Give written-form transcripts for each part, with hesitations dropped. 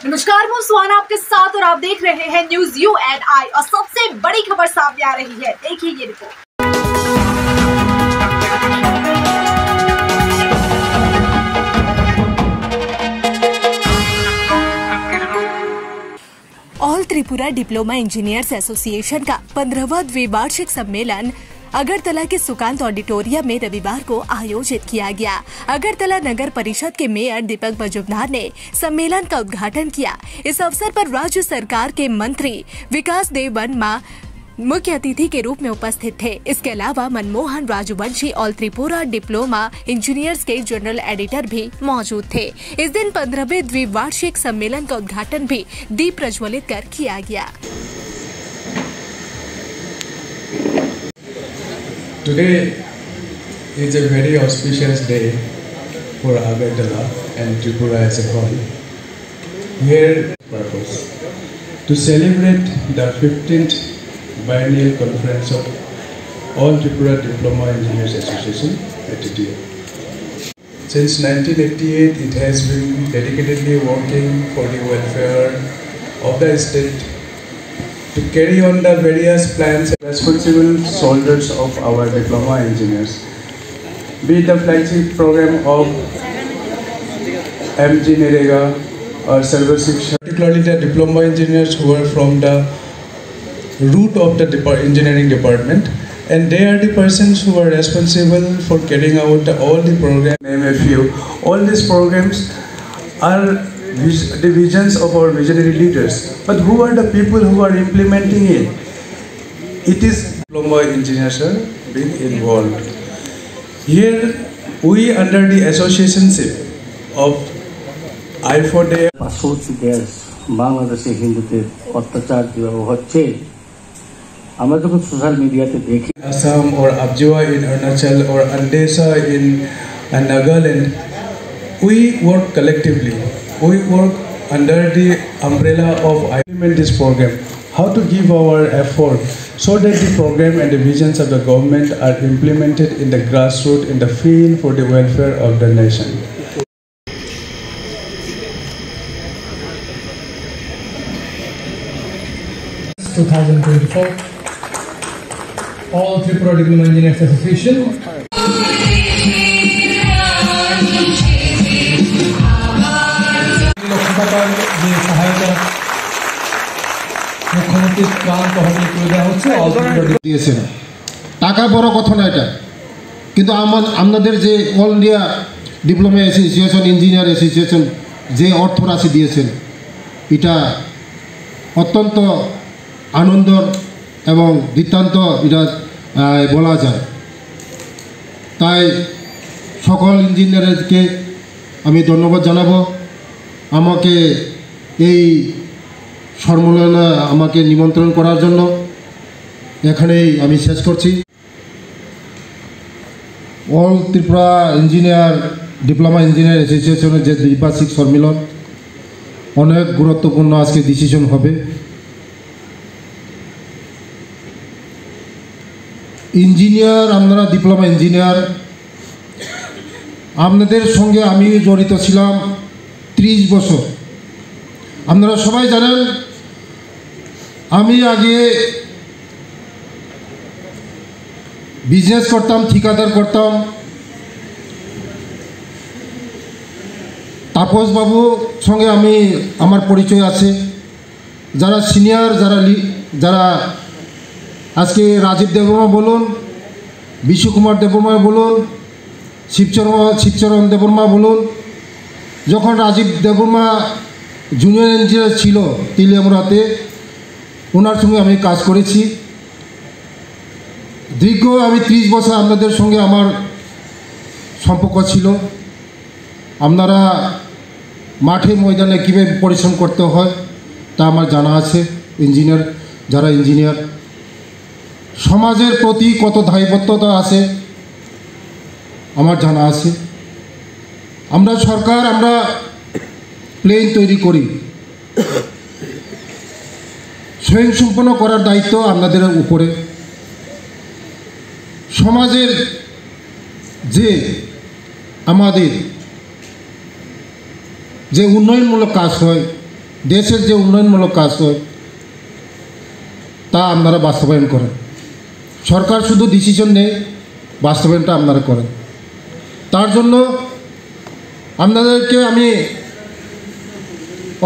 नमस्कार, मैं सुहाना आपके साथ और आप देख रहे हैं न्यूज UNI और सबसे बड़ी खबर सामने आ रही है। देखिए ये report. All Tripura diploma engineers association का 15वां द्विवार्षिक सम्मेलन अगरतला के सुकांत ऑडिटोरियम में रविवार को आयोजित किया गया। अगरतला नगर परिषद के मेयर दीपक मजुमदार ने सम्मेलन का उद्घाटन किया। इस अवसर पर राज्य सरकार के मंत्री विकास देव वर्मा मुख्य अतिथि के रूप में उपस्थित थे। इसके अलावा Manmohan Rajvanshi all Tripura diploma engineers के जनरल एडिटर भी मौजूद थे। इस दिन 15वें द्विवार्षिक सम्मेलन का उद्घाटन भी दीप प्रज्वलित कर किया गया। Today is a very auspicious day for Agartala and Tripura as a whole. Here, purpose to celebrate the 15th biennial conference of All Tripura Diploma Engineers Association (ATDA). Since 1988, it has been dedicatedly working for the welfare of the state, to carry on the various plans and responsible shoulders of our diploma engineers, be it the flagship program of MG Nerega or Sarva Shiksha, particularly the diploma engineers who are from the root of the engineering department, and they are the persons who are responsible for carrying out all the programs. Name a few. All these programs are the visions of our visionary leaders, but who are the people who are implementing it? It is diploma engineers are being involved. Here we, under the associationship of I4DA, বাংলাদেশে হিন্দুদের অত্যাচার যেভাবে হচ্ছে আমরা যখন social মিডিয়াতে দেখি, Assam or Abjiwa in Arunachal or Andesa in Nagaland, we work collectively. We work under the umbrella of implement this program. How to give our effort so that the program and the visions of the government are implemented in the grassroots, in the field for the welfare of the nation. All Tripura Diploma Engineers Association. দিয়েছেন টাকা বড় কথা না এটা, কিন্তু আমাদের যে all India diploma association engineer association যে অর্থ রাশি দিয়েছেন এটা অত্যন্ত আনন্দর এবং বৃত্তান্ত এটা বলা যায়। তাই সকল ইঞ্জিনিয়ারকে আমি ধন্যবাদ জানাবো আমাকে এই সম্মেলনে আমাকে নিমন্ত্রণ করার জন্য। এখানেই আমি শেষ করছি। All Tripura engineer diploma engineer অ্যাসোসিয়েশনের যে দ্বিবার্ষিক সম্মেলন অনেক গুরুত্বপূর্ণ আজকে ডিসিশন হবে। ইঞ্জিনিয়ার, আপনারা ডিপ্লোমা ইঞ্জিনিয়ার, আপনাদের সঙ্গে আমি জড়িত ছিলাম 30 বছর। আপনারা সবাই জানেন আমি আগে বিজনেস করতাম, ঠিকাদার করতাম। তাপস বাবুর সঙ্গে আমার পরিচয় আছে। যারা সিনিয়র, যারা আজকে রাজীব দেববর্মা বলুন, বিশ্বকুমার দেববর্মা বলুন, শিবচরণ দেববর্মা বলুন, যখন রাজীব দেববর্মা জুনিয়র ইঞ্জিনিয়ার ছিল তিলিয়ামুড়াতে, ওনার সঙ্গে আমি কাজ করেছি দীর্ঘ। আমি 30 বছর আপনাদের সঙ্গে আমার সম্পর্ক ছিল। আপনারা মাঠে ময়দানে কীভাবে পরিশ্রম করতে হয় তা আমার জানা আছে। ইঞ্জিনিয়ার, যারা ইঞ্জিনিয়ার, সমাজের প্রতি কত দায়বদ্ধতা আছে আমার জানা আছে। আমরা সরকার, আমরা প্লেন তৈরি করি, স্বয়ংসম্পন্ন করার দায়িত্ব আপনাদের উপরে। সমাজের যে আমাদের যে উন্নয়নমূলক কাজ হয় দেশের যে উন্নয়নমূলক কাজ তা আপনারা বাস্তবায়ন করেন। সরকার শুধু ডিসিশন নেয়, বাস্তবায়নটা আপনারা করেন। তার জন্য আপনাদেরকে আমি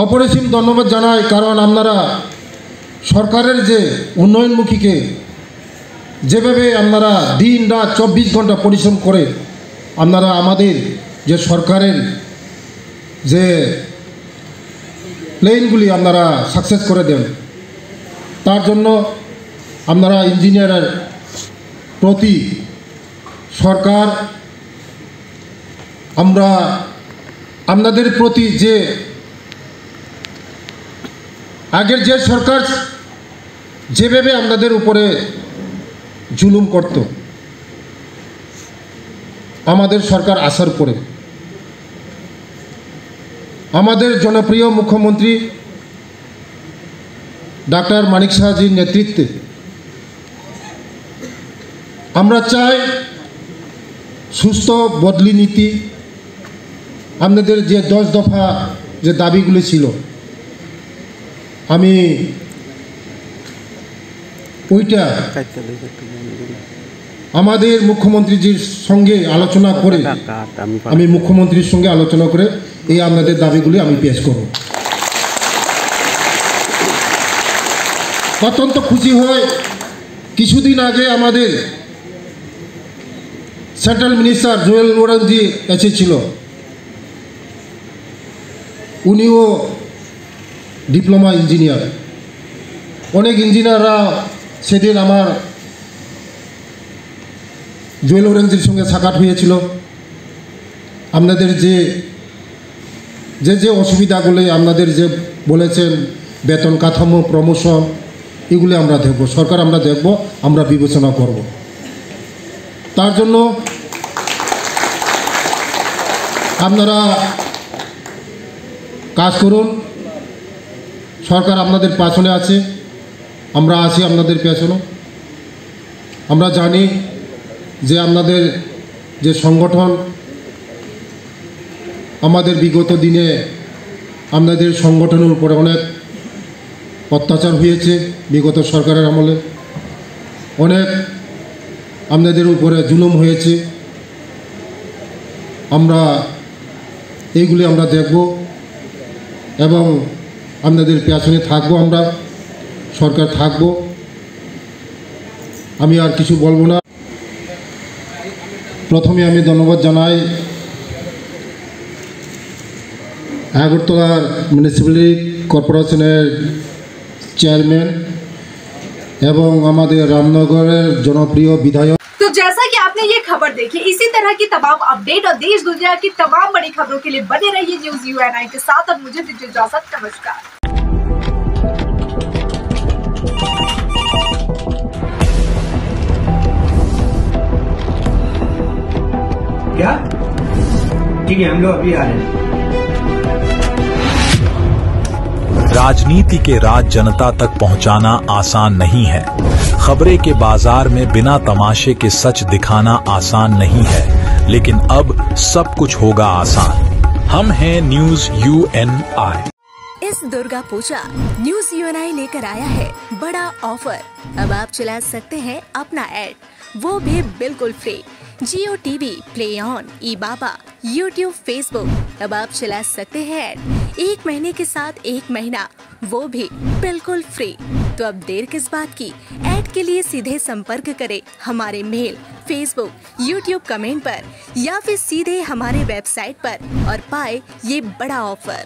অপরিসীম ধন্যবাদ জানাই, কারণ আপনারা সরকারের যে উন্নয়নমুখীকে যেভাবে আপনারা দিন রাত 24 ঘন্টা পরিশ্রম করে আপনারা আমাদের যে সরকারের যে প্লেনগুলি আপনারা সাকসেস করে দেন, তার জন্য আপনারা ইঞ্জিনিয়ারের প্রতি সরকার আমরা আপনাদের প্রতি যে আগের যে সরকার যেভাবে আপনাদের উপরে জুলুম করত, আমাদের সরকার আসার পরে আমাদের জনপ্রিয় মুখ্যমন্ত্রী ডাক্তার মানিক সাহাজির নেতৃত্বে আমরা চাই সুস্থ বদলি নীতি, আপনাদের যে 10 দফা যে দাবিগুলি ছিল, আমি ওইটা আমাদের মুখ্যমন্ত্রীজির সঙ্গে আলোচনা করে আমি মুখ্যমন্ত্রীর সঙ্গে আলোচনা করে এই আপনাদের দাবিগুলি আমি পেশ করব। অত্যন্ত খুশি হয়, কিছুদিন আগে আমাদের সেন্ট্রাল মিনিস্টার জুয়েল ওরাংজি এসেছিল, উনিও ডিপ্লোমা ইঞ্জিনিয়ার। অনেক ইঞ্জিনিয়াররা সেদিন আমার জুয়েল ওরাংজির সঙ্গে সাক্ষাৎ হয়েছিল। আপনাদের যে যে অসুবিধাগুলি আপনাদের যে বলেছেন, বেতন কাঠামো, প্রমোশন, এগুলি আমরা দেখব, সরকার আমরা দেখব, আমরা বিবেচনা করব। তার জন্য আপনারা কাজ করুন, সরকার আপনাদের পেছনে আছে, আমরা আছি আপনাদের পেছনে। আমরা জানি যে আপনাদের যে সংগঠন, আমাদের বিগত দিনে আপনাদের সংগঠনের উপরে অনেক অত্যাচার হয়েছে, বিগত সরকারের আমলে অনেক আপনাদের উপরে জুলুম হয়েছে। আমরা এইগুলি আমরা দেখব এবং আপনাদের পেছনে থাকব, আমরা সরকার থাকব। আমি আর কিছু বলবো না। প্রথমে আমি ধন্যবাদ জানাই আগরতলার মিউনিসিপ্যালিটি কর্পোরেশনের চেয়ারম্যান এবং আমাদের रामनगर জনপ্রিয় বিধায়ক। तो जैसा कि आपने ये खबर देखी, इसी तरह की तमाम अपडेट और देश दुनिया की तमाम बड़ी खबरों के लिए बने रहिए न्यूज़ UNI के साथ। और मुझे दीजिए इजाजत, नमस्कार। क्या? ठीक है, हम लोग अभी आ रहे हैं। राजनीति के राज जनता तक पहुंचाना आसान नहीं है। खबरें के बाजार में बिना तमाशे के सच दिखाना आसान नहीं है, लेकिन अब सब कुछ होगा आसान। हम हैं न्यूज़ UNI। इस दुर्गा पूजा न्यूज़ UNI लेकर आया है बड़ा ऑफर। अब आप चला सकते हैं अपना ऐड, वो भी बिल्कुल free. Jio TV, play on, ई-बाबा, यूट्यूब, फेसबुक, अब आप चला सकते हैं ऐड 1 महीने के साथ 1 महीना, वो भी बिल्कुल फ्री। तो अब देर किस बात की, ऐड के लिए सीधे संपर्क करें हमारे मेल, फेसबुक, यूट्यूब कमेंट पर या फिर सीधे हमारे वेबसाइट पर और पाए ये बड़ा ऑफर।